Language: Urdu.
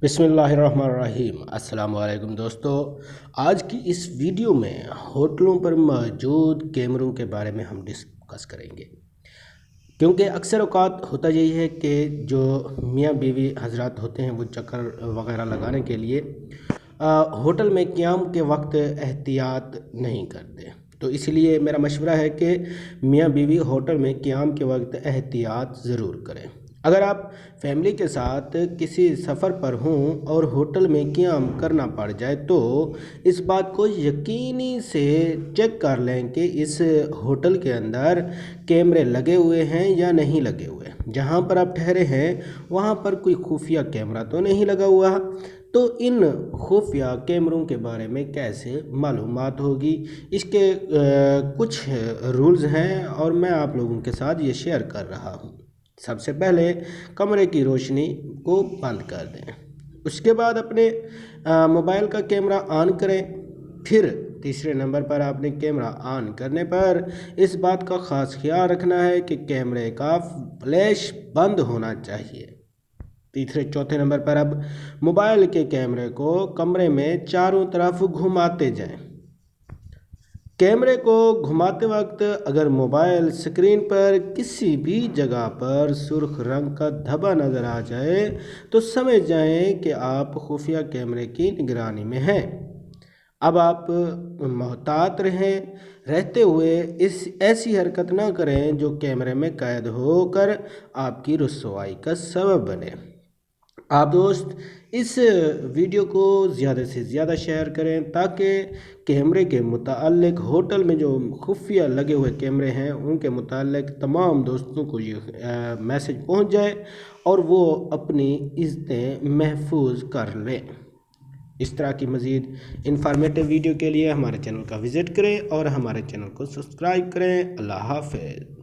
بسم اللہ الرحمن الرحیم۔ السلام علیکم دوستو، آج کی اس ویڈیو میں ہوٹلوں پر موجود کیمروں کے بارے میں ہم ڈسکس کریں گے، کیونکہ اکثر اوقات ہوتا یہی ہے کہ جو میاں بیوی حضرات ہوتے ہیں وہ چکر وغیرہ لگانے کے لیے ہوٹل میں قیام کے وقت احتیاط نہیں کرتے، تو اس لیے میرا مشورہ ہے کہ میاں بیوی ہوٹل میں قیام کے وقت احتیاط ضرور کریں۔ اگر آپ فیملی کے ساتھ کسی سفر پر ہوں اور ہوٹل میں قیام کرنا پڑ جائے تو اس بات کو یقینی سے چیک کر لیں کہ اس ہوٹل کے اندر کیمرے لگے ہوئے ہیں یا نہیں لگے ہوئے۔ جہاں پر آپ ٹھہرے ہیں وہاں پر کوئی خفیہ کیمرہ تو نہیں لگا ہوا، تو ان خفیہ کیمروں کے بارے میں کیسے معلومات ہوگی، اس کے کچھ رولز ہیں اور میں آپ لوگوں کے ساتھ یہ شیئر کر رہا ہوں۔ سب سے پہلے کمرے کی روشنی کو بند کر دیں، اس کے بعد اپنے موبائل کا کیمرہ آن کریں، پھر تیسرے نمبر پر آپ نے کیمرہ آن کرنے پر اس بات کا خاص خیال رکھنا ہے کہ کیمرے کا فلیش بند ہونا چاہیے۔ چوتھے نمبر پر اب موبائل کے کیمرے کو کمرے میں چاروں طرف گھماتے جائیں۔ کیمرے کو گھماتے وقت اگر موبائل سکرین پر کسی بھی جگہ پر سرخ رنگ کا دھبا نظر آ جائے تو سمجھ جائیں کہ آپ خفیہ کیمرے کی نگرانی میں ہیں۔ اب آپ محتاط رہتے ہوئے ایسی حرکت نہ کریں جو کیمرے میں قید ہو کر آپ کی رسوائی کا سبب بنے۔ آپ دوست اس ویڈیو کو زیادہ سے زیادہ شیئر کریں تاکہ کیمرے کے متعلق ہوٹل میں جو خفیہ لگے ہوئے کیمرے ہیں ان کے متعلق تمام دوستوں کو یہ میسج پہنچ جائے اور وہ اپنی عزتیں محفوظ کر لیں۔ اس طرح کی مزید انفارمیٹیو ویڈیو کے لیے ہمارے چینل کا وزٹ کریں اور ہمارے چینل کو سبسکرائب کریں۔ اللہ حافظ۔